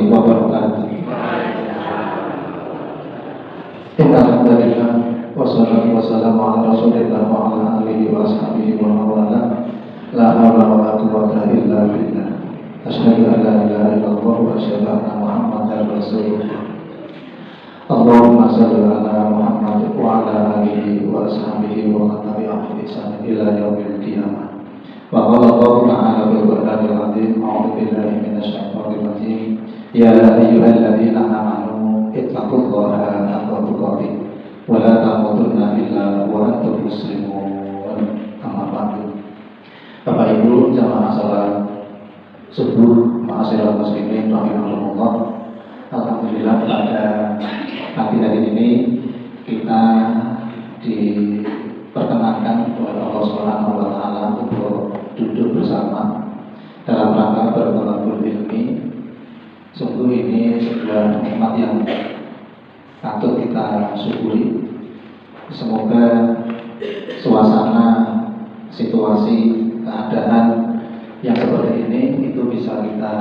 wabarakatuh. Alhamdulillah wassalatu wassalamu ala Rasulillah wa ala alihi wa ashabihi wa mawala. La haula wa la quwwata illa billah. Asyhadu an la ilaha illallah wa asyhadu anna Muhammadar Rasulullah. Allahumma shalli ala Muhammad wa ala alihi wa ashabihi wa man tabi'ahum bi ihsan ila yaumil qiyamah. Wa qala Allah ta'ala bil Qur'anil 'azim, a'udzu billahi minasy syaithanir rajim. Ya ayyuhalladzina amanu ittaqullaha haqqa tuqatih wa la tamutunna illa wa antum muslimun. Amma ba'du. Bapak Ibu jamaah salat subuh ma'asyiral muslimin rahimakumullah. Alhamdulillah pada pagi hari ini kita diperkenankan oleh Allah Subhanahu wa taala untuk duduk bersama dalam rangka bertolakul ilmi. Sungguh ini sebuah nikmat yang patut kita syukuri. Semoga suasana, situasi, keadaan yang seperti ini itu bisa kita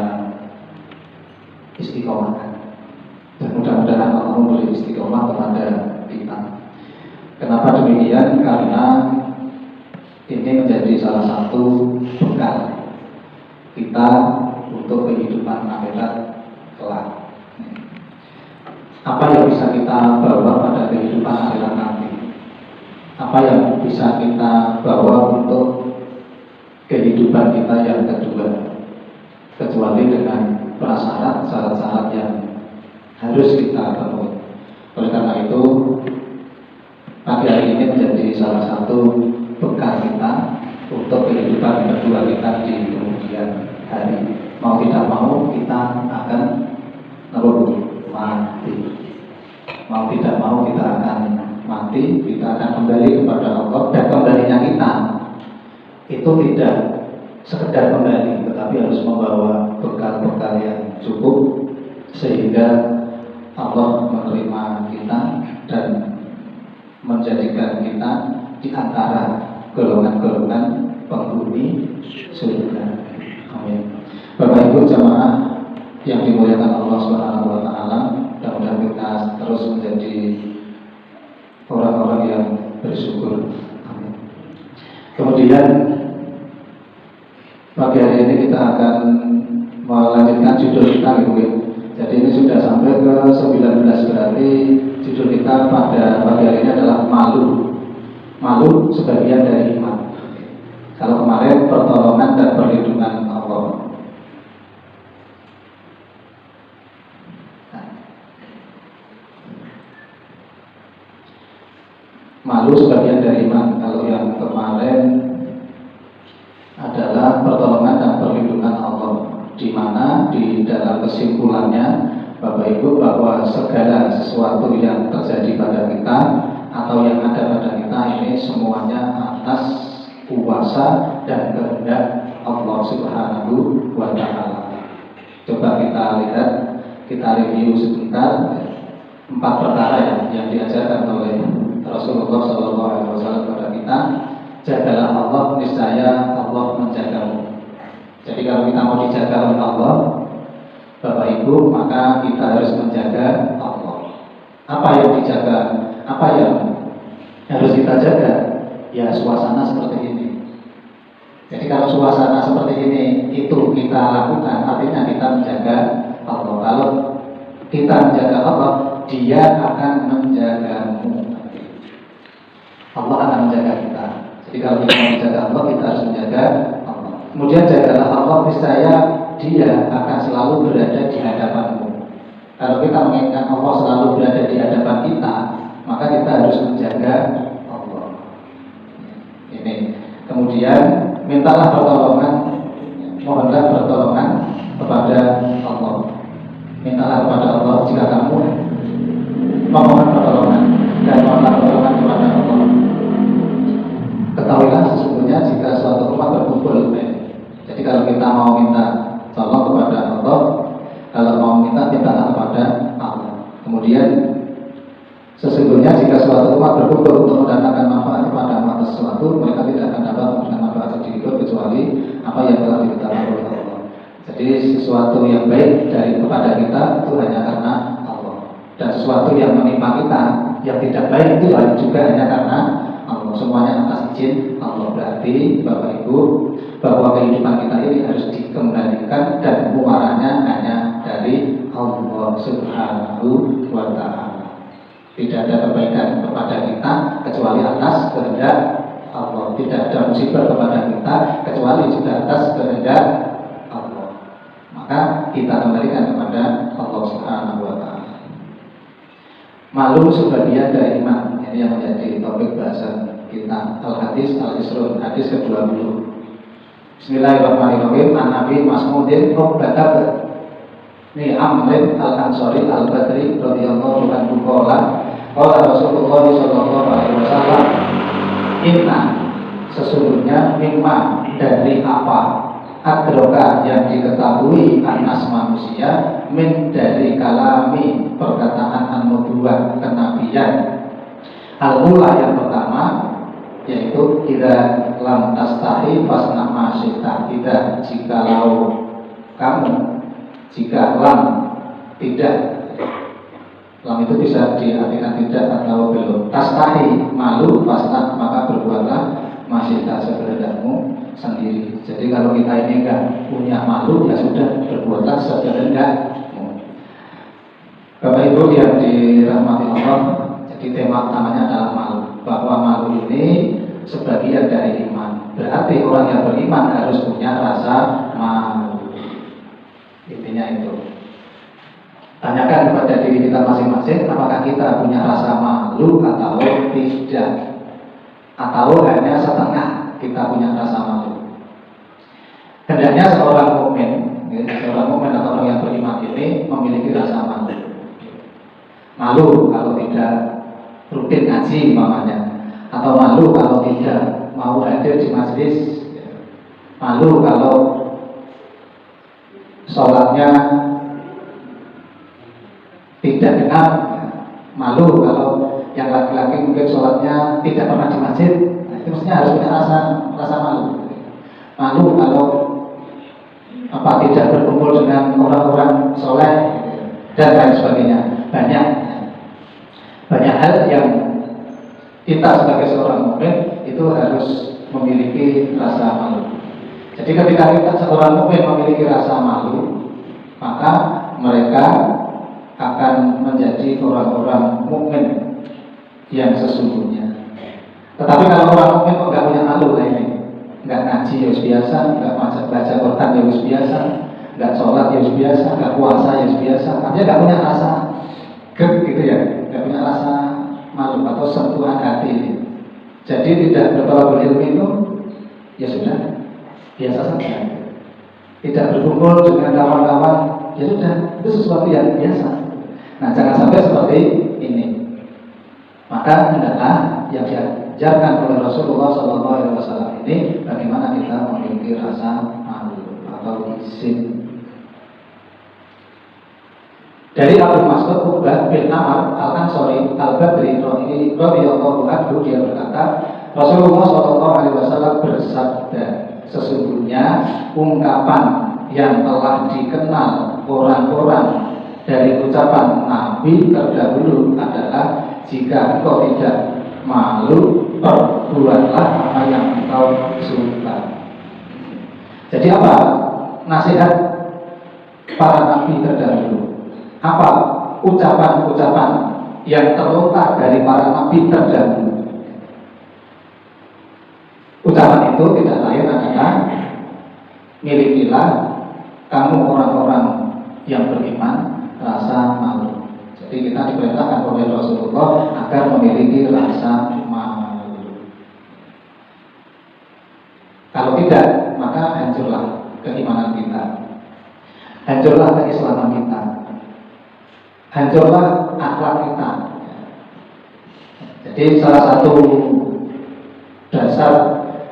istiqomahkan. Dan mudah-mudahan Allah memberi istiqomah kepada kita. Kenapa demikian? Karena ini menjadi salah satu bekal kita untuk kehidupan akhirat kelak. Apa yang bisa kita bawa pada kehidupan akhirat nanti? Apa yang bisa kita bawa untuk kehidupan kita yang kedua? Kecuali dengan syarat-syarat yang harus kita penuhi. Oleh karena itu, pagi hari ini menjadi salah satu bekal kita untuk kehidupan kedua kita di kemudian hari. Mau tidak mau kita akan mati. Mau tidak mau kita akan mati. Kita akan kembali kepada Allah. Dan kembalinya kita itu tidak sekedar kembali, tetapi harus membawa bekal-bekal yang cukup sehingga Allah menerima kita dan menjadikan kita di antara golongan-golongan penghuni surga. Amin. Bapak Ibu jamaah yang dimuliakan Allah Subhanahu wa taala, mudah-mudahan kita terus menjadi orang-orang yang bersyukur. Amin. Kemudian pagi hari ini kita akan melanjutkan judul kita, Ibu. Jadi ini sudah sampai ke 19, berarti judul kita pada pagi hari ini adalah malu. Malu sebagian dari iman. Kalau kemarin pertolongan dan perlindungan Allah. Malu sebagian dari iman. Kalau yang kemarin adalah pertolongan dan perlindungan Allah, di mana di dalam kesimpulannya Bapak Ibu bahwa segala sesuatu yang terjadi pada kita atau yang ada pada kita ini semuanya atas kuasa dan kehendak Allah Subhanahu wa taala. Coba kita lihat, kita review sebentar 4 perkara yang diajarkan oleh Rasulullah SAW kepada kita. Jagalah Allah, niscaya Allah menjagamu. Jadi kalau kita mau dijaga oleh Allah, Bapak Ibu, maka kita harus menjaga Allah. Apa yang dijaga? Apa yang harus kita jaga? Ya suasana seperti ini. Jadi kalau suasana seperti ini itu kita lakukan, artinya kita menjaga Allah. Kalau kita menjaga Allah, Dia akan menjagamu. Allah akan menjaga kita. Jadi kalau kita menjaga Allah, kita harus menjaga Allah. Kemudian jagalah Allah, niscaya Dia akan selalu berada di hadapanmu. Kalau kita menginginkan Allah selalu berada di hadapan kita, maka kita harus menjaga Allah. Ini. Kemudian mintalah pertolongan, mohonlah pertolongan kepada Allah. Mintalah kepada Allah jika kamu memohon pertolongan dan mohonlah pertolongan kepada Allah. Ketahuilah sesungguhnya jika suatu umat berkumpul, jadi kalau kita mau minta tolong kepada Allah, kalau mau mintalah kepada Allah. Kemudian sesungguhnya jika suatu umat berkumpul untuk mendatangkan manfaat kepada umat sesuatu, mereka tidak akan dapat memberikan manfaat sedikit kecuali apa yang telah ditetapkan oleh Allah. Jadi sesuatu yang baik dari kepada kita sesuatu yang menimpa kita yang tidak baik itu juga hanya karena Allah, semuanya atas izin Allah. Berarti Bapak Ibu, bahwa kehidupan kita ini harus dikembalikan dan muaranya hanya dari Allah Subhanahu wa Ta'ala. Tidak ada kebaikan kepada kita kecuali atas kehendak Allah. Tidak ada musibah kepada kita kecuali juga atas kehendak Allah. Maka kita kembalikan kepada Allah Subhanahu wa Ta'ala. Malu sebagian dari iman. Ini yang menjadi topik bahasan kita. Al-Hadis Al-Isrun, hadis ke-20. Bismillahirrahmanirrahim. An Nabi Mas'udin Robbata Ni Amrin Al-Ansari Al-Badri radhiyallahu anhu qala Rasulullah sallallahu alaihi wasallam, inna sesungguhnya mimma dari apa adroka yang diketahui anas manusia min dari kalami perkataan an-nubuwah kenabian. Al-ula yang pertama yaitu idza lam tastahi fasna ma syi'ta. Jikalau kamu, jika lam tidak, lam itu bisa diartikan tidak atau belum. Tastahi malu fasna maka berbuatlah masyi'ta sekehendakmu sendiri. Jadi kalau kita ini enggak punya malu, ya sudah berbuatlah sekehendakmu. Bapak Ibu yang dirahmati Allah, jadi tema utamanya adalah malu. Bahwa malu ini sebagian dari iman. Berarti orang yang beriman harus punya rasa malu. Intinya itu. Tanyakan kepada diri kita masing-masing, apakah kita punya rasa malu atau tidak, atau hanya setengah kita punya rasa malu. Hendaknya seorang mukmin atau orang yang beriman ini memiliki rasa malu. Malu kalau tidak rutin ngaji umpamanya, atau malu kalau tidak mau hadir di majelis, malu kalau sholatnya tidak dengar, malu kalau yang laki-laki mungkin sholatnya tidak pernah di masjid. Nah, itu mestinya harus punya rasa malu. Malu kalau tidak berkumpul dengan orang-orang soleh dan lain sebagainya. Banyak hal yang kita sebagai seorang mukmin itu harus memiliki rasa malu. Jadi ketika kita seorang mukmin memiliki rasa malu, maka mereka akan menjadi orang-orang mukmin yang sesungguhnya. Tetapi kalau orang mukmin kok nggak punya malu lah ini, nggak ngaji ya biasa, nggak baca Quran ya biasa, nggak sholat ya biasa, nggak puasa ya biasa, artinya nggak punya rasa gitu ya, nggak punya rasa malu atau sentuhan hati ini. Jadi tidak bertolak berilmu itu ya sudah biasa saja. Tidak berkumpul dengan kawan-kawan ya sudah, itu sesuatu yang biasa. Nah, jangan sampai seperti ini. Maka hendaklah yang diajarkan oleh Rasulullah SAW ini bagaimana kita memiliki rasa malu atau izin. Dari Abu Mas'ud Uqbah bin Amr Al-Ansari Al-Badri radhiyallahu anhu, dia berkata, Rasulullah SAW bersabda, sesungguhnya ungkapan yang telah dikenal orang-orang dari ucapan Nabi terdahulu adalah, jika engkau tidak malu, perbuatlah apa yang engkau suka. Jadi apa nasihat para Nabi terdahulu? Apa ucapan-ucapan yang terlontar dari para Nabi terdahulu? Ucapan itu tidak lain adalah, milikilah kamu orang-orang yang beriman rasa malu. Jadi kita diperintahkan oleh Rasulullah agar memiliki rasa malu. Kalau tidak, maka hancurlah keimanan kita, hancurlah keislaman kita, hancurlah akhlak kita. Jadi salah satu dasar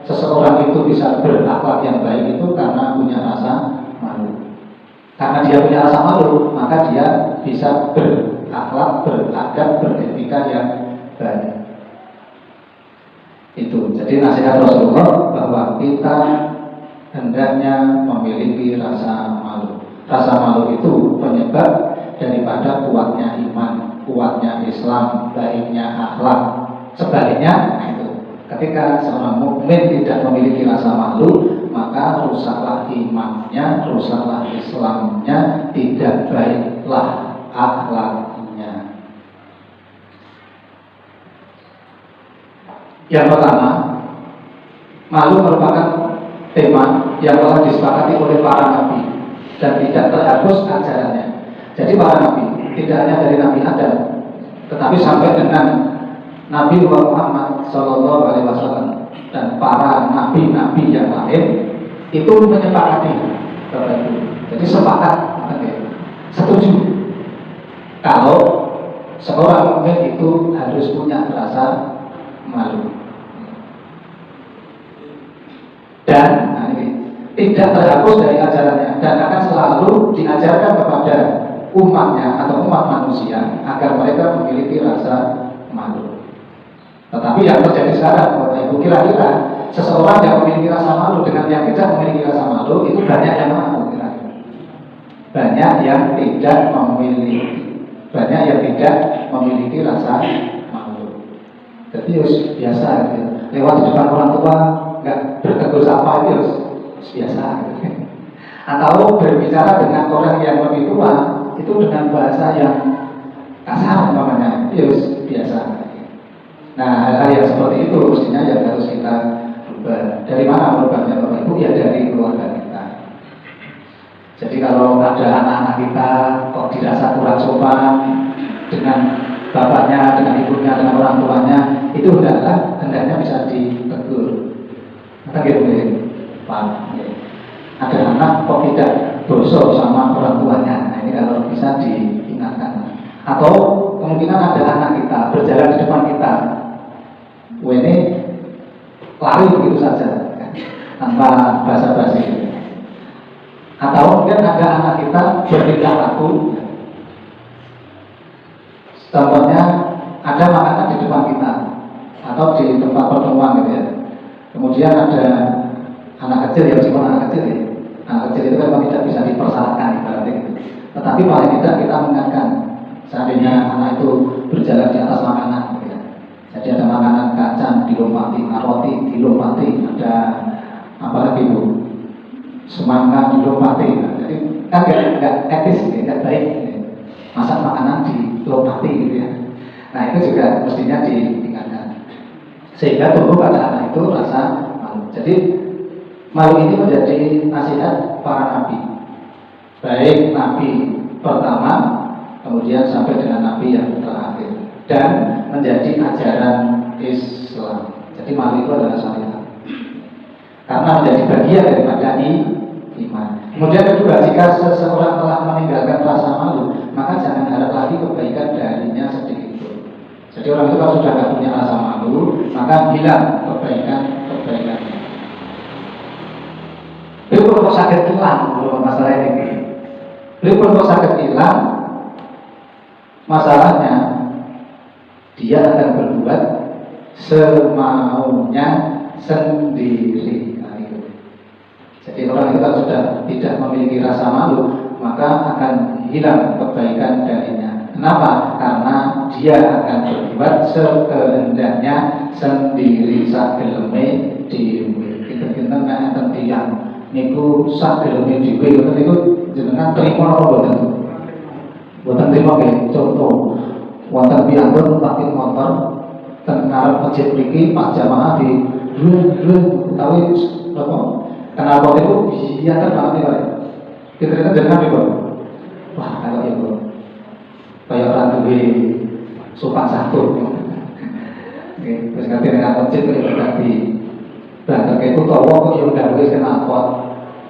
seseorang itu bisa berakhlak yang baik itu karena punya rasa malu. Karena dia punya rasa malu, maka dia bisa berakhlak, beradab, beretika yang baik. Itu jadi nasihat Rasulullah bahwa kita hendaknya memiliki rasa malu. Rasa malu itu penyebab daripada kuatnya iman, kuat kuatnya Islam, baiknya akhlak. Sebaliknya, itu ketika seorang mukmin tidak memiliki rasa malu, maka rusaklah imannya, rusaklah Islamnya, tidak baiklah akhlaknya. Yang pertama, malu merupakan tema yang telah disepakati oleh para nabi dan tidak terhapus ajarannya. Jadi para nabi, tidak hanya dari Nabi Adam, tetapi sampai dengan Nabi Muhammad SAW dan para nabi-nabi yang lain itu menyepakati. Jadi sepakat, setuju kalau seorang mukmin itu harus punya rasa malu. Dan tidak terhapus dari ajarannya dan akan selalu diajarkan kepada umatnya atau umat manusia agar mereka memiliki rasa malu. Tetapi yang terjadi sekarang, Bapak Ibu, kira-kira seseorang yang memiliki rasa malu dengan yang tidak memiliki rasa malu itu banyak yang malu, kira-kira. Banyak yang tidak memiliki rasa malu. Jadi biasa gitu. Lewat di depan orang tua nggak bertegur sapa itu biasa. Atau berbicara dengan orang yang lebih tua itu dengan bahasa yang kasar namanya, itu biasa. Nah, hal-hal yang seperti itu mestinya yang harus kita rubah. Dari mana merubahnya Bapak Ibu? Ya dari keluarga kita. Jadi kalau ada anak-anak kita kok dirasa kurang sopan dengan bapaknya, dengan ibunya, dengan orang tuanya, itu hendaknya bisa ditegur. Kata gitu, Pak. Ada anak kok tidak bosok sama orang tuanya. Nah, ini kalau bisa diingatkan. Atau kemungkinan ada anak kita berjalan di depan kita, ini lari begitu saja tanpa basa-basi. Atau mungkin ada anak kita bertingkah laku. Contohnya ada makanan di depan kita atau di tempat pertemuan gitu ya. Kemudian ada anak kecil, ya meskipun anak kecil ya. Anak kecil itu memang tidak bisa dipersalahkan ibaratnya gitu. Tetapi paling tidak kita mengingatkan seandainya anak itu berjalan di atas makanan gitu ya. Jadi ada makanan kacang dilompati, roti dilompati, ada apa lagi Bu? Semangka dilompati. Nah, jadi kan nggak etis, nggak baik. Masak makanan dilompati gitu ya. Nah itu juga mestinya diingatkan sehingga tumbuh pada anak itu rasa malu. Jadi malu ini menjadi nasihat para nabi, baik nabi pertama, kemudian sampai dengan nabi yang terakhir, dan menjadi ajaran Islam. Jadi malu itu adalah syariat, karena menjadi bagian daripada iman. Kemudian kedua, jika seseorang telah meninggalkan rasa malu, maka jangan harap lagi kebaikan darinya sedikit pun. Jadi orang itu kalau sudah tidak punya rasa malu, maka hilang kebaikan-kebaikannya. Beliau kok sakit hilang kalau masalah ini. Beliau kok sakit hilang, masalahnya dia akan berbuat semaunya sendiri. Nah, itu. Jadi orang itu kalau sudah tidak memiliki rasa malu, maka akan hilang kebaikan darinya. Kenapa? Karena dia akan berbuat sekehendaknya sendiri, sageleme dhewe. Kita nek enten tiyang niku sageleme dhewe ngoten niku jenengan trima apa mboten? Mboten trima nggih. Contoh wonten piyambak numpak motor teng ngarep masjid mriki pas jamaah di utawi apa? Kenapa itu iya terbangun ya? Kita jangan ibu. Wah kalau ibu kayak orang duwe sopan satu. Oke, terus nanti dengan masjid itu berarti bahkan kayak itu tahu kok yang gawe kenapa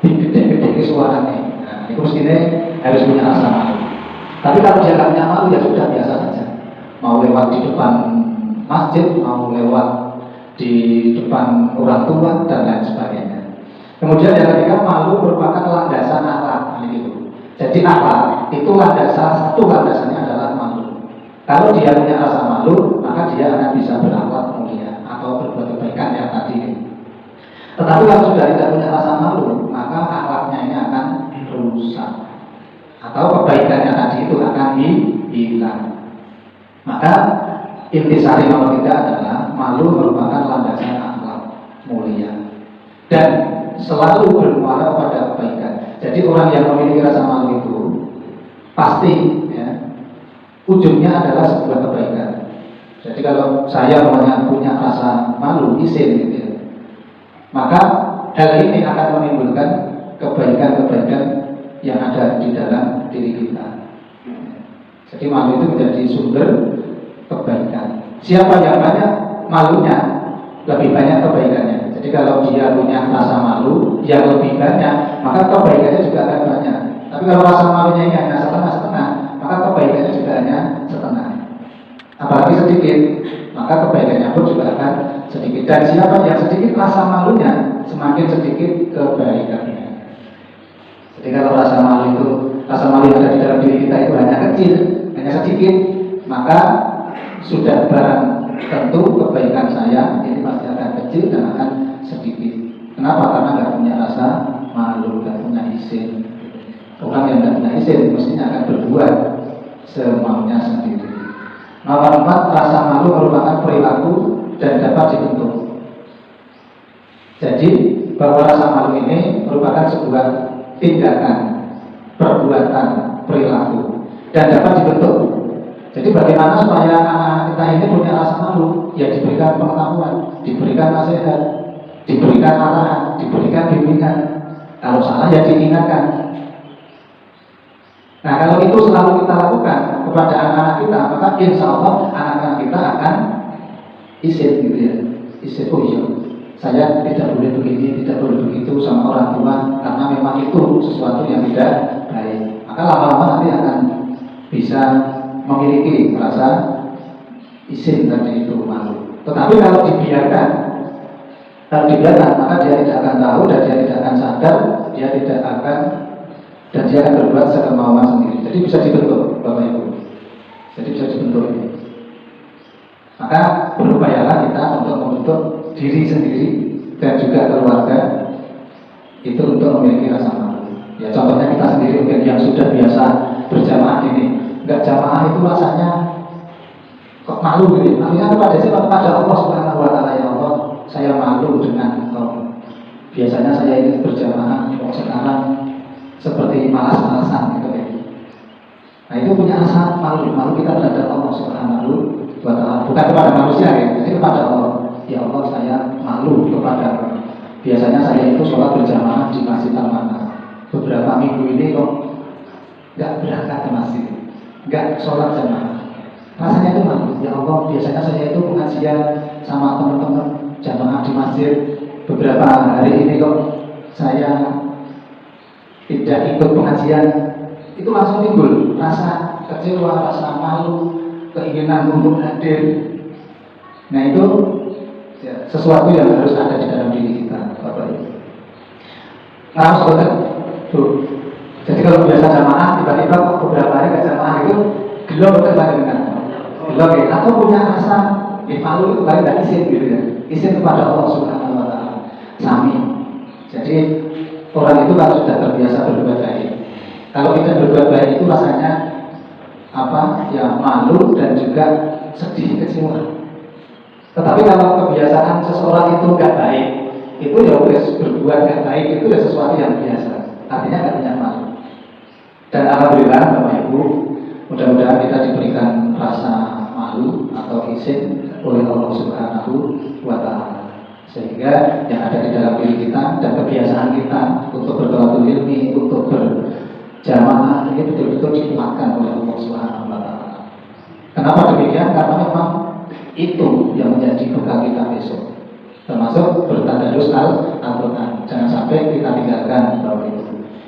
gede-gede suaranya. Nah, itu mestinya harus punya rasa malu. Tapi kalau dia nggak punya malu ya sudah biasa saja. Mau lewat di depan masjid, mau lewat di depan orang tua dan lain sebagainya. Kemudian yang ketiga, malu merupakan landasan akhlak. Jadi akhlak itu salah satu landasannya adalah malu. Kalau dia punya rasa malu, maka dia akan bisa berakhlak mulia atau berbuat kebaikan yang tadi. Tetapi kalau sudah tidak punya rasa malu, maka akhlaknya ini akan rusak atau kebaikannya tadi itu akan hilang. Maka intisari nomor 3 adalah malu merupakan landasan akhlak mulia dan selalu bermuara pada kebaikan. Jadi orang yang memiliki rasa malu itu pasti ya, ujungnya adalah sebuah kebaikan. Jadi kalau saya punya rasa malu, izin gitu ya, maka hal ini akan menimbulkan kebaikan-kebaikan yang ada di dalam diri kita. Jadi malu itu menjadi sumber kebaikan. Siapa yang banyak malunya, lebih banyak kebaikannya. Jadi kalau dia punya rasa malu yang lebih banyak, maka kebaikannya juga akan banyak. Tapi kalau rasa malunya ini hanya setengah-setengah, maka kebaikannya juga hanya setengah. Apalagi sedikit, maka kebaikannya pun juga akan sedikit. Dan siapa yang sedikit rasa malunya, semakin sedikit kebaikannya. Jadi kalau rasa malu yang ada di dalam diri kita itu hanya kecil, hanya sedikit, maka sudah barang tentu kebaikan saya ini pasti akan kecil dan akan sedikit. Kenapa? Karena nggak punya rasa malu, nggak punya izin. Orang yang nggak punya izin mestinya akan berbuat semaunya sendiri. Nomor 4, rasa malu merupakan perilaku dan dapat dibentuk. Jadi bahwa rasa malu ini merupakan sebuah tindakan, perbuatan, perilaku dan dapat dibentuk. Jadi bagaimana supaya anak-anak kita ini punya rasa malu? Ya diberikan pengetahuan, diberikan nasihat, diberikan arahan, diberikan bimbingan. Kalau salah ya diingatkan. Nah kalau itu selalu kita lakukan kepada anak-anak kita, maka insya Allah anak-anak kita akan izin gitu ya. Izin, oh iya, saya tidak boleh begini, tidak boleh begitu sama orang tua, karena memang itu sesuatu yang tidak baik. Maka lama-lama nanti akan bisa memiliki rasa izin tadi itu malu. Tetapi kalau dibiarkan, maka dia tidak akan tahu dan dia tidak akan sadar, dia tidak akan dan dia akan berbuat sekemauan sendiri. Jadi bisa dibentuk, Bapak Ibu. Jadi bisa dibentuk ini. Maka berupayalah kita untuk membentuk diri sendiri dan juga keluarga itu untuk memiliki rasa malu. Ya contohnya kita sendiri mungkin yang sudah biasa berjamaah ini, nggak jamaah itu rasanya kok malu gitu. Malunya kepada siapa? Kepada Allah Subhanahu Wa Taala. Ya Allah, saya malu dengan Engkau. Biasanya saya ingin berjamaah, kok sekarang seperti malas-malasan gitu ya. Nah itu punya rasa malu kita terhadap Allah Subhanahu Wa Taala, bukan kepada manusia ya, jadi kepada Allah. Ya Allah, saya malu kepada. Biasanya saya itu sholat berjamaah di masjid Al-Manah. Beberapa minggu ini kok nggak berangkat ke masjid, nggak sholat jamaah. Rasanya itu malu. Ya Allah, biasanya saya itu pengajian sama teman-teman jamaah di masjid. Beberapa hari ini kok saya tidak ikut pengajian. Itu langsung timbul rasa kecewa, rasa malu, keinginan untuk hadir. Nah itu ya, sesuatu yang harus ada di dalam diri kita, Bapak Ibu. Nah, saudara, tuh. Jadi kalau biasa jamaah, tiba-tiba kok beberapa hari ke jamaah itu gelap betul dengan gelap ya, atau punya rasa malu itu paling tidak izin gitu ya, izin kepada Allah Subhanahu Wa Taala. Sami. Jadi orang itu kalau sudah terbiasa berbuat baik, kalau kita berbuat baik itu rasanya apa? Ya malu dan juga sedih, kecewa. Tetapi kalau kebiasaan seseorang itu nggak baik, itu ya berbuat nggak baik itu ya sesuatu yang biasa. Artinya nggak punya malu. Dan alhamdulillah Bapak Ibu, mudah-mudahan kita diberikan rasa malu atau izin oleh Allah Subhanahu Wa Taala, sehingga yang ada di dalam diri kita dan kebiasaan kita untuk bertalatul ilmi, untuk berjamaah ini betul-betul dikuatkan oleh Allah Subhanahu Wa Taala. Kenapa demikian? Karena memang itu yang menjadi bekal kita besok, termasuk bertadarus Al-Quran. Jangan sampai kita tinggalkan Bapak Ibu.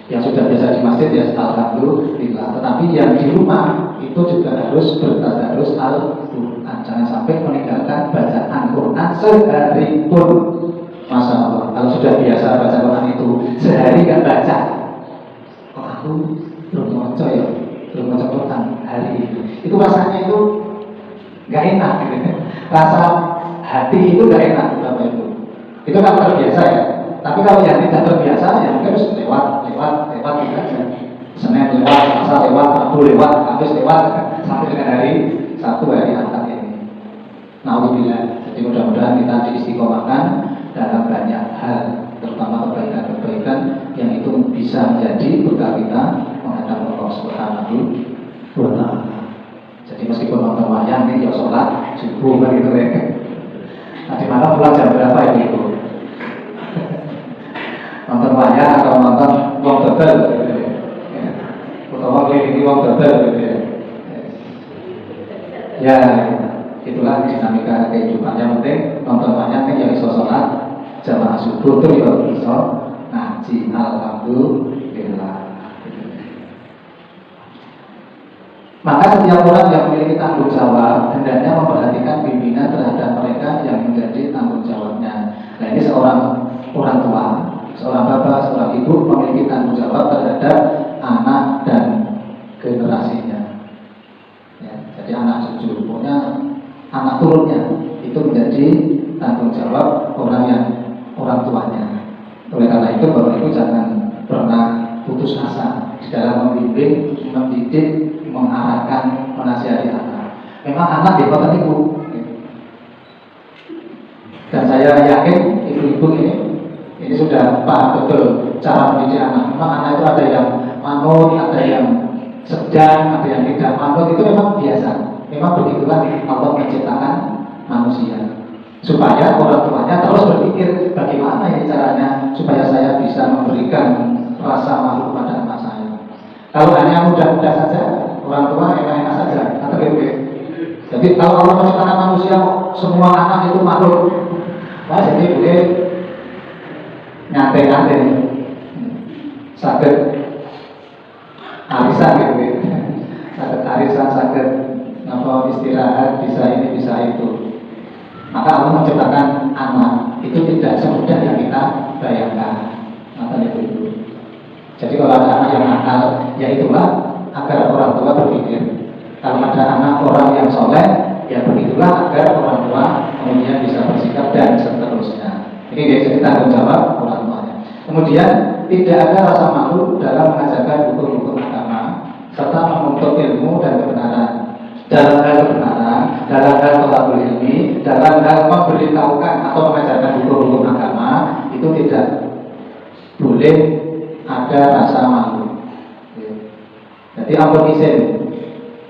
Yang sudah biasa di masjid ya alhamdulillah, tetapi yang di rumah itu juga harus bertadarus Al-Quran. Jangan sampai meninggalkan bacaan Quran sehari pun. Masya Allah, kalau sudah biasa baca Quran itu sehari nggak baca, kok aku belum baca ya, belum baca Quran hari ini, itu rasanya itu nggak enak gitu. Rasa hati itu nggak enak Bapak Ibu. Itu kan terbiasa ya. Tapi kalau yang tidak terbiasa ya mungkin harus lewat gitu aja. Senin lewat, Selasa lewat, Rabu lewat, Kamis lewat sampai dengan hari satu hari akad ini. Nauzubillah. Jadi mudah-mudahan kita diistiqomahkan dalam banyak hal, terutama kebaikan-kebaikan yang itu bisa menjadi bekal kita menghadap Allah Subhanahu wa Ta'ala. Jadi meskipun nonton wayang nih, ya sholat subuh kan gitu ya. Nah, di mana pulang jam berapa itu? Nonton wayang atau nonton wong dodol gitu ya. Atau ngelilingi wong dodol gitu ya. Ya, itulah dinamika kehidupan. Yang penting nonton wayang kan yang iso sholat jamaah subuh itu ya iso ngaji, alhamdulillah. Maka setiap orang yang memiliki tanggung jawab hendaknya memperhatikan bimbingan terhadap mereka yang menjadi tanggung jawabnya. Nah, ini seorang orang tua, seorang bapak, seorang ibu memiliki tanggung jawab terhadap anak dan generasinya. Ya, jadi anak cucu, pokoknya anak turunnya itu menjadi tanggung jawab orang tuanya. Oleh karena itu Bapak Ibu jangan pernah putus asa di dalam membimbing, mendidik, mengarahkan, menasihati anak. Memang anak dibuat ibu. Dan saya yakin ibu-ibu ini sudah paham betul cara mendidik anak. Memang anak itu ada yang manut, ada yang sedang, ada yang tidak manut, itu memang biasa. Memang begitulah Allah menciptakan manusia, supaya orang tuanya terus berpikir bagaimana ini caranya supaya saya bisa memberikan rasa malu pada anak saya. Kalau hanya mudah-mudah saja, orang tua enak-enak saja, kata gitu. Jadi kalau Allah menciptakan manusia semua anak itu malu, wah jadi boleh nyantai-nyantai, sakit arisan gitu, sakit arisan, sakit apa istirahat, bisa ini bisa itu. Maka Allah menciptakan anak itu tidak semudah yang kita bayangkan. Maka itu. Jadi kalau ada anak yang nakal, ya itulah agar orang tua berpikir. Kalau ada anak orang yang soleh, ya begitulah agar orang tua kemudian bisa bersikap dan seterusnya. Ini jadi tanggung jawab orang tuanya. Kemudian tidak ada rasa malu dalam mengajarkan hukum-hukum agama serta menuntut ilmu dan kebenaran. Dalam hal kebenaran, dalam hal thalabul ilmi, dalam hal memberitahukan atau mengajarkan hukum-hukum agama itu tidak boleh ada rasa malu. Jadi ampun izin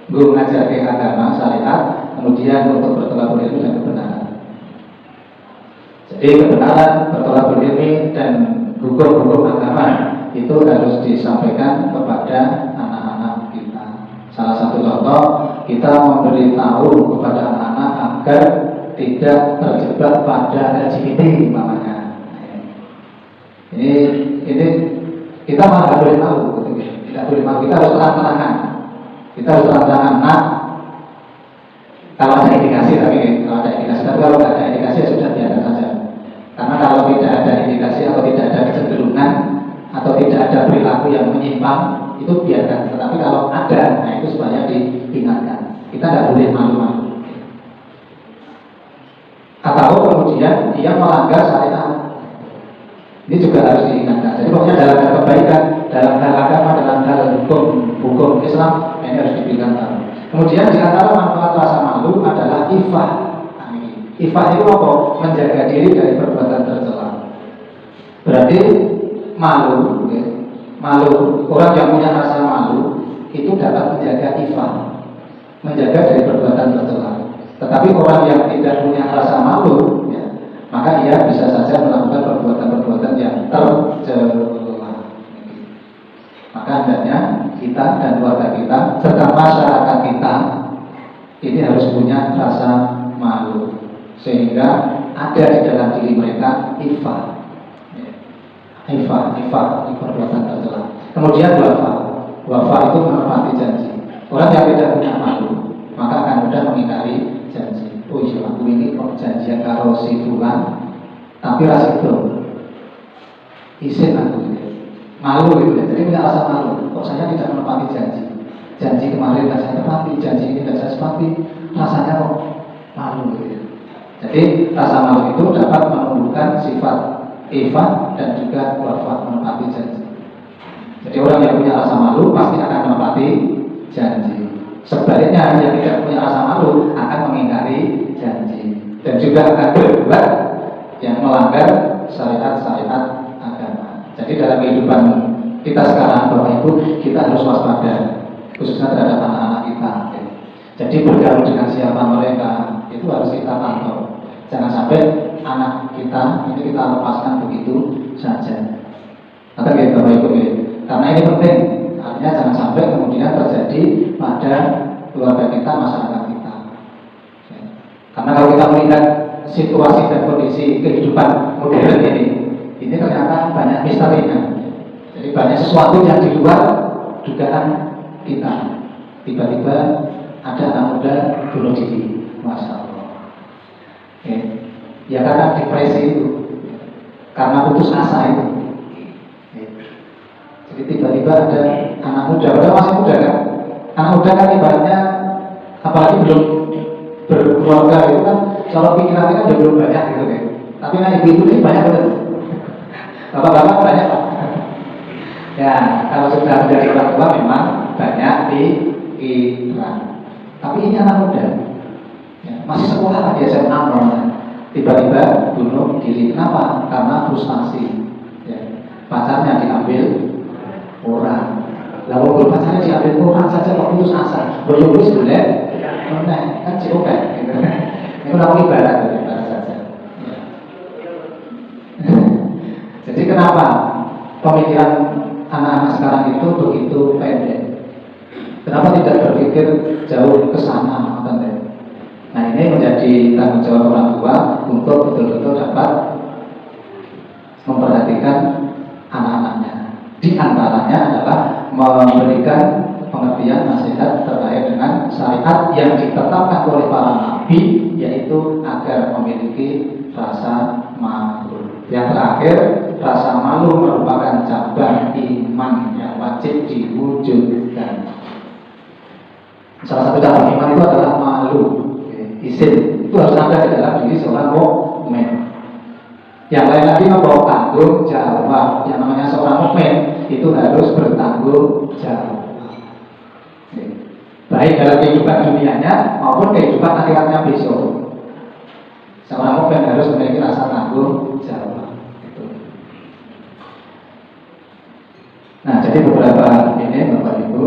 gue mengajarkan agama syariat, kemudian untuk berthalabul ilmi dan kebenaran. Jadi kebenaran, berthalabul ilmi dan hukum-hukum agama itu harus disampaikan kepada anak-anak kita. Salah satu contoh, kita memberitahu kepada anak-anak agar tidak terjebak pada LGBT namanya. Ini kita malah tidak boleh tahu, tidak boleh tahu. Kita harus terang-terangan. Kita harus terang-terangan. Nah, kalau ada indikasi, tapi kalau tidak ada indikasi ya sudah biarkan saja. Karena kalau tidak ada indikasi atau tidak ada kecenderungan atau tidak ada perilaku yang menyimpang, itu biarkan. Tetapi kalau ada, nah itu supaya diingatkan. Kita tidak boleh malu-malu. Atau kemudian dia melanggar syariat, ini juga harus diingatkan. Jadi pokoknya dalam hal kebaikan, dalam hal agama, dalam hal hukum Islam, ini harus diberikan tahu. Kemudian di antara manfaat rasa malu adalah ifah. Ifah itu apa? Menjaga diri dari perbuatan tercela. Berarti malu, ya. Malu, orang yang punya rasa malu itu dapat menjaga ifah, menjaga dari perbuatan tercela. Tetapi orang yang tidak punya rasa malu, ya, maka ia bisa saja melakukan perbuatan-perbuatan yang tercela. Maka hendaknya kita dan keluarga kita serta masyarakat kita ini harus punya rasa malu, sehingga ada di dalam diri mereka ifah, perbuatan tercela. Kemudian wafa itu menepati janji. Orang yang tidak punya malu maka akan mudah mengingkari janji. Oh iya, aku ini kok janjian karo si fulan, tapi rasa itu isin aku ini. Malu gitu ya. Jadi punya rasa malu. Kok saya tidak menepati janji? Janji kemarin tidak saya tepati, janji ini tidak saya tepati. Rasanya kok malu gitu ya. Jadi rasa malu itu dapat menumbuhkan sifat ifah dan juga wafa, menepati janji. Jadi orang yang punya rasa malu pasti akan menepati janji. Sebaliknya yang tidak punya rasa malu akan mengingkari janji dan juga akan berbuat yang melanggar syariat-syariat agama. Jadi dalam kehidupan kita sekarang Bapak Ibu, kita harus waspada khususnya terhadap anak-anak kita. Jadi bergaul dengan siapa mereka itu harus kita pantau. Jangan sampai anak kita ini kita lepaskan begitu saja. Kata Bapak Ibu, karena ini penting. Artinya jangan sampai kemudian terjadi pada keluarga kita, masyarakat kita. Karena kalau kita melihat situasi dan kondisi kehidupan modern ini ternyata banyak misterinya. Jadi banyak sesuatu yang di luar dugaan kita. Tiba-tiba ada anak muda bunuh diri, Masya Allah. Ya karena depresi itu, karena putus asa itu. Jadi tiba-tiba ada anak muda, padahal masih muda kan? Anak muda kan ibaratnya, apalagi belum berkeluarga itu kan, kalau pikirannya kan belum banyak gitu kan. Tapi nah ibu-ibu ini banyak betul. Bapak-bapak banyak Pak. Ya, kalau sudah menjadi orang tua memang banyak pikiran. Tapi ini anak muda, ya, masih sekolah lagi SMA tiba-tiba bunuh diri. Kenapa? Karena frustasi. Ya, pacarnya diambil orang. Lalu kalau pacarnya diambil orang saja kok putus asa. Berjumlah sebenarnya, kan cukup kan? Ini orang ibarat saja. Ya. Jadi kenapa pemikiran anak-anak sekarang itu begitu pendek? Kenapa tidak berpikir jauh ke sana? Nah ini menjadi tanggung jawab orang tua untuk betul-betul dapat memperhatikan anak-anaknya. Di antaranya adalah memberikan pengertian nasihat terkait dengan syariat yang ditetapkan oleh para nabi, yaitu agar memiliki rasa malu. Yang terakhir, rasa malu merupakan cabang iman yang wajib diwujudkan. Salah satu cabang iman itu adalah malu. Izin itu harus ada di dalam diri seorang mukmin. Yang lain lagi membawa tanggung jawab. Yang namanya seorang mukmin itu harus bertanggung jawab. Baik dalam kehidupan dunianya maupun kehidupan akhiratnya besok. Seorang mukmin harus memiliki rasa tanggung jawab. Nah, jadi beberapa ini Bapak Ibu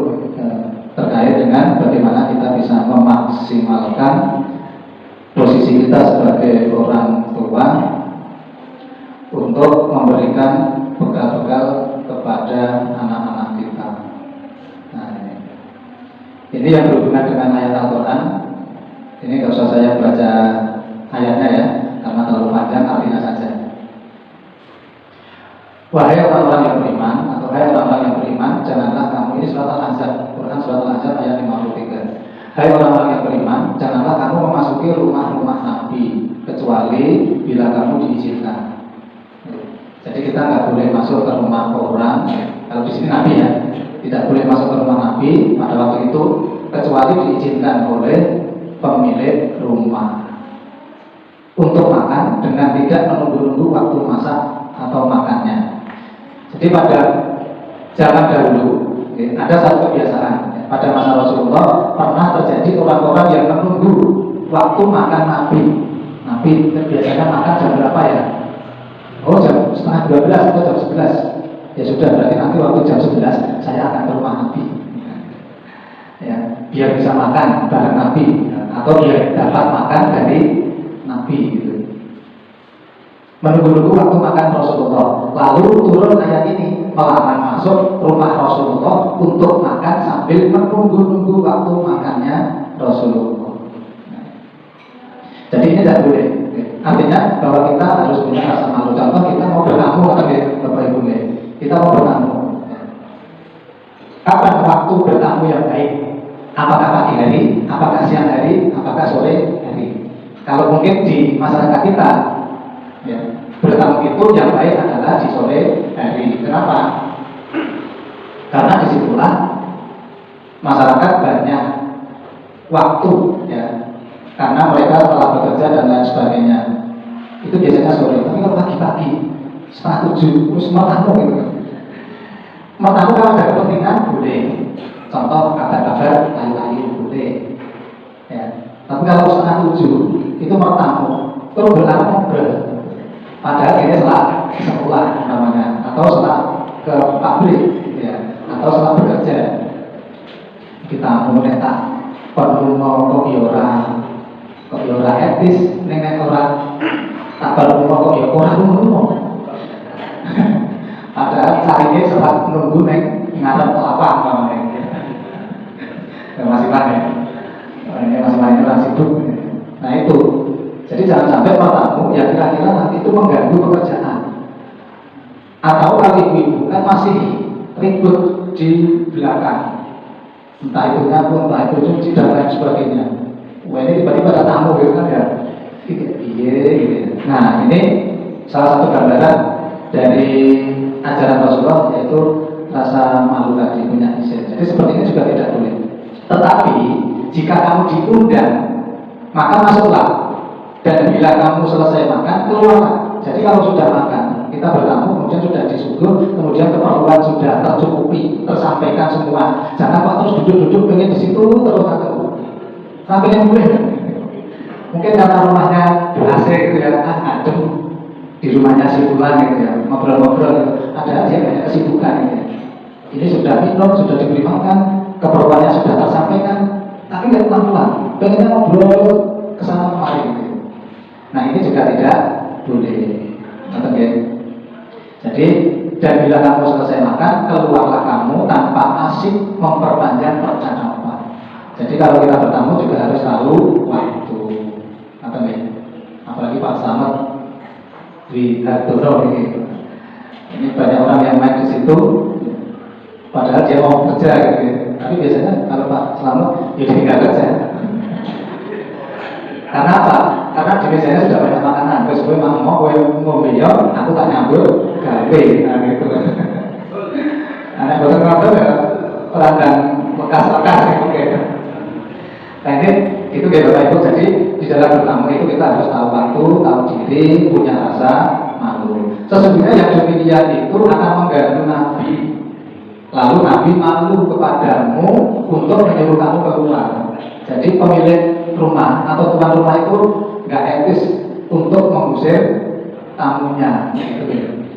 terkait dengan bagaimana kita bisa memaksimalkan posisi kita sebagai orang tua untuk memberikan bekal-bekal kepada anak-anak kita. Nah, ini yang berhubungan dengan ayat Al-Quran. Ini nggak usah saya baca ayatnya ya, karena terlalu panjang, artinya saja. Wahai orang-orang yang beriman, atau wahai orang-orang yang beriman, janganlah kamu, ini surat Al-Ahzab, Quran surat Al-Ahzab ayat 53. Hai orang-orang yang beriman, janganlah kamu memasuki rumah-rumah Nabi kecuali bila kamu diizinkan. Jadi kita nggak boleh masuk ke rumah orang. Kalau di sini Nabi ya, tidak boleh masuk ke rumah Nabi pada waktu itu kecuali diizinkan oleh pemilik rumah untuk makan dengan tidak menunggu-nunggu waktu masak atau makannya. Jadi pada zaman dahulu ada satu kebiasaan. Pada masa Rasulullah pernah terjadi orang-orang yang menunggu waktu makan Nabi. Nabi biasanya makan jam berapa ya? Oh jam setengah 12 atau jam 11. Ya sudah, berarti nanti waktu jam 11 saya akan ke rumah Nabi. Ya, biar bisa makan bareng Nabi atau biar dapat makan dari Nabi gitu. Menunggu-nunggu waktu makan Rasulullah. Lalu turun ayat ini melarang masuk rumah Rasulullah untuk makan sambil menunggu-nunggu waktu makannya Rasulullah. Jadi ini tidak boleh. Artinya bahwa kita harus punya rasa malu. Contoh kita mau bertamu atau Bapak Ibu, kita mau bertamu. Kapan waktu bertamu yang baik? Apakah pagi hari? Apakah siang hari? Apakah sore hari? Kalau mungkin di masyarakat kita, ya, bertamu itu yang baik adalah di sore hari. Kenapa? Karena disitulah masyarakat banyak waktu, ya, karena mereka telah bekerja dan lain sebagainya. Itu biasanya sore. Tapi kalau pagi-pagi setengah 7 terus mau tamu gitu kan. Mau tamu kalau ada kepentingan boleh. Contoh kabar-kabar lain-lain. itu bertamu, terus ngobrol. Padahal ini setelah namanya, atau setelah ke pabrik, ya, atau setelah bekerja. Kita mulai tak perlu mau kok yora etis, neng orang tak perlu mau kok orang rumah. Padahal carinya setelah menunggu neng ngarep apa namanya. Masih banyak. Ini masih banyak orang sibuk. Nah itu. Jadi jangan sampai tamu yang kira-kira nanti itu mengganggu pekerjaan. Atau kalau ibu-ibu kan masih ribut di belakang. Entah itu nyapu, entah itu cuci dan lain sebagainya. Wah ini tiba-tiba ada tamu gitu kan ya. Gitu. Nah ini salah satu gambaran dari ajaran Rasulullah, yaitu rasa malu tadi, punya izin. Jadi seperti ini juga tidak boleh. Tetapi jika kamu diundang, maka masuklah. Dan bila kamu selesai makan, keluarlah. Jadi kalau sudah makan, kita bertamu, kemudian sudah disuguh, kemudian keperluan sudah tercukupi, tersampaikan semua. Jangan kok terus duduk-duduk pengen di situ terus atau sampai yang boleh. Mungkin karena rumahnya AC gitu ya, adem di rumahnya si Fulan gitu ya, ngobrol-ngobrol gitu. Ada dia banyak kesibukan gitu ya. Ini sudah minum, sudah diberi makan, keperluannya sudah tersampaikan, tapi nggak pulang-pulang, pengennya ngobrol kesana kemari gitu. Nah ini juga tidak boleh. Oke. Jadi dan bila kamu selesai makan, keluarlah kamu tanpa asik memperpanjang percakapan. Jadi kalau kita bertamu juga harus tahu waktu. Oke. Apalagi Pak Slamet di Hadoro ini. Ini banyak orang yang main di situ, padahal dia mau kerja gitu. Tapi biasanya kalau Pak Slamet ya dia nggak kerja. Karena apa? Karena di mejanya sudah banyak makanan. Terus gue mau ngombe yo, aku tak nyambut gawe, nah gitu. Anak bosan ngobrol ya, pelanggan bekas-bekas gitu. Nah ini itu kayak Bapak Ibu. Jadi di dalam bertamu itu kita harus tahu waktu, tahu diri, punya rasa malu. Sesungguhnya yang demikian itu akan mengganggu Nabi. Lalu Nabi malu kepadamu untuk menyuruh kamu keluar. Jadi pemilik rumah atau tuan rumah itu nggak etis untuk mengusir tamunya. Gitu.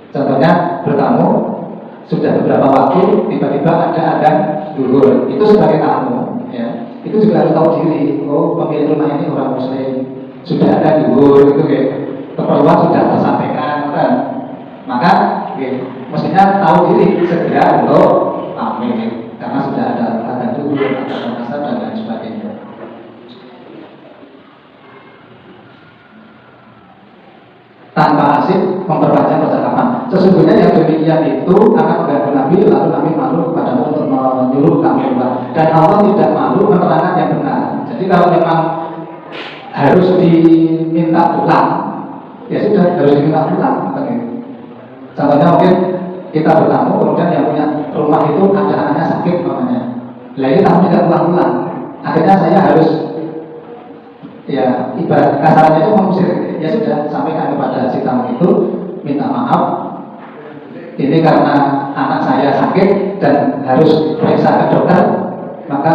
Contohnya bertamu sudah beberapa waktu tiba-tiba ada adzan zuhur, itu sebagai tamu, ya. Itu juga harus tahu diri. Oh pemilik rumah ini orang Muslim, sudah ada zuhur, itu ya. Keperluan sudah tersampaikan, kan? Maka ya, mestinya tahu diri segera untuk pamit. Karena sudah ada dulu, ada masa dan lain sebagainya. Tanpa asik memperpanjang percakapan. Sesungguhnya yang demikian itu akan mengganggu Nabi, lalu Nabi malu kepada untuk menyuruh kamu keluar. Dan Allah tidak malu menerangkan yang benar. Jadi kalau memang harus diminta pulang, ya sudah harus diminta pulang. Contohnya mungkin kita bertamu, kemudian yang punya rumah itu ada anaknya sakit namanya. Lah ini tamu tidak pulang-pulang. Akhirnya saya harus ya ibarat kasarnya itu mengusir. Ya sudah, sampaikan kepada si tamu itu, minta maaf. Ini karena anak saya sakit dan harus periksa ke dokter, maka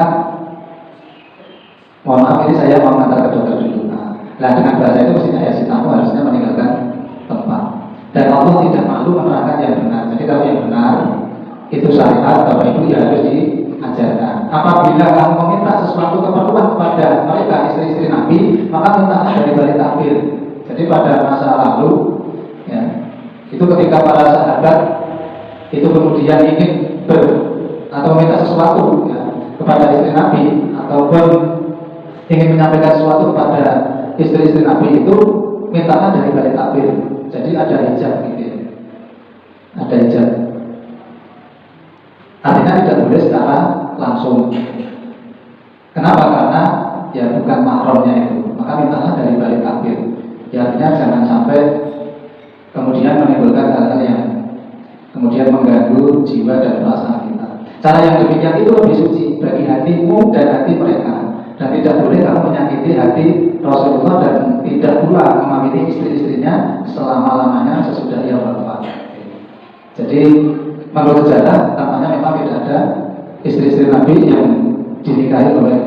mohon maaf ini saya mau mengantar ke dokter dulu. Nah dengan bahasa itu mestinya ya si tamu harusnya meninggalkan tempat. Dan Allah tidak malu menerangkan yang benar. Jadi kalau yang benar itu syariat, Bapak Ibu ya harus diajarkan. Apabila kamu meminta sesuatu keperluan kepada mereka istri-istri Nabi, maka mintalah dari balik takbir. Jadi pada masa lalu, ya, itu ketika para sahabat itu kemudian ingin atau minta sesuatu ya, kepada istri Nabi ataupun ingin menyampaikan sesuatu kepada istri-istri Nabi itu mintalah dari balik takbir. Jadi ada hijab gitu, ada hijab. Artinya tidak boleh secara langsung. Kenapa? Karena ya bukan mahramnya itu. Maka mintalah dari balik takbir. Ya, artinya jangan sampai kemudian menimbulkan hal-hal yang kemudian mengganggu jiwa dan perasaan kita. Cara yang demikian itu lebih suci bagi hatimu dan hati mereka. Dan tidak boleh kamu menyakiti hati Rasulullah dan tidak pula memamiti istri-istrinya selama-lamanya sesudah ia wafat. Jadi menurut sejarah tampaknya memang tidak ada istri-istri Nabi yang dinikahi oleh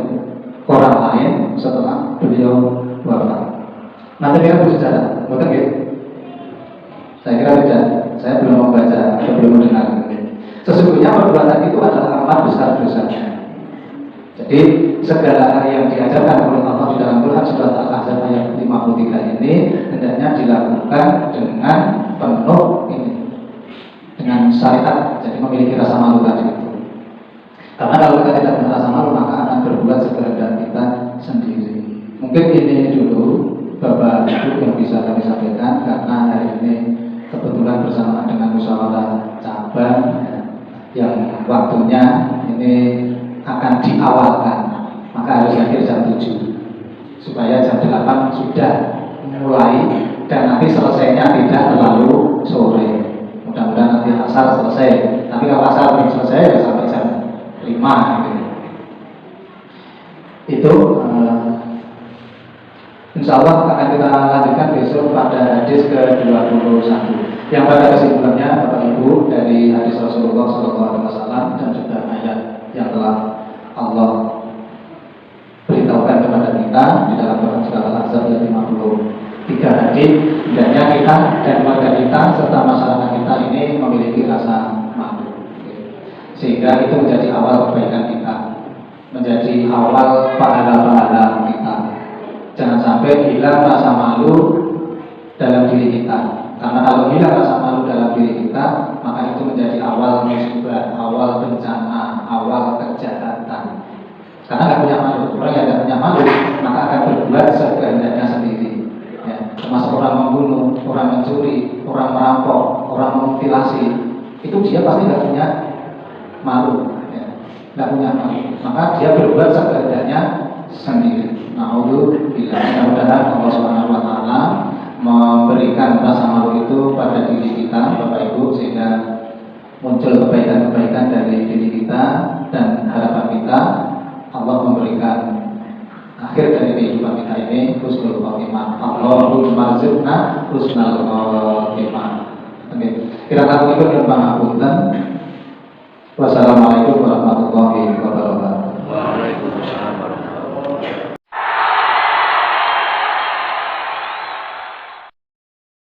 orang lain setelah beliau wafat. Nanti kita bisa sejarah, betul ya? Saya kira tidak. Saya belum membaca atau belum mendengar. Sesungguhnya perbuatan itu adalah amat besar dosanya. Jadi segala hal yang diajarkan oleh Allah di dalam Quran surat Al-Ahzab ayat 53 ini hendaknya dilakukan dengan penuh ini, dengan syariat. Jadi memiliki rasa malu tadi itu. Karena kalau kita tidak punya rasa malu maka akan berbuat sekehendak kita sendiri. Mungkin ini dulu Bapak Ibu yang bisa kami sampaikan karena hari ini kebetulan bersamaan dengan musyawarah cabang yang waktunya ini akan diawalkan, maka harus hadir jam 7 supaya jam 8 sudah mulai dan nanti selesainya tidak terlalu sore. Mudah-mudahan nanti asar selesai, tapi kalau asar belum selesai ya sampai jam 5 gitu. Itu insya Allah akan kita lanjutkan besok pada hadis ke-21 yang pada kesimpulannya Bapak Ibu dari hadis Rasulullah SAW dan juga ayat yang telah Allah beritahukan kepada kita di dalam Quran surat Al-Ahzab ayat 53 hadis. Hendaknya kita dan warga kita serta masyarakat kita ini memiliki rasa malu, sehingga itu menjadi awal kebaikan kita, menjadi awal pahala-pahala kita. Jangan sampai hilang rasa malu dalam diri kita. Karena kalau hilang rasa malu dalam diri kita, maka itu menjadi awal musibah, awal bencana, awal kejahatan. Karena nggak punya malu, orang yang nggak punya malu, maka akan berbuat sekehendaknya sendiri. Ya, termasuk orang membunuh, orang mencuri, orang merampok, orang memutilasi, itu dia pasti nggak punya malu, ya, nggak punya malu. Maka dia berbuat sekehendaknya sendiri. Alhamdulillah, mudah-mudahan Allah Subhanahu wa taala memberikan rasa malu itu pada diri kita Bapak Ibu sehingga muncul kebaikan-kebaikan dari diri kita dan harapan kita Allah memberikan akhir dari kehidupan kita ini husnul khotimah. Allahumma rizqna husnul khotimah. Kita lakukan dengan pangapunten. Wassalamualaikum warahmatullahi wabarakatuh.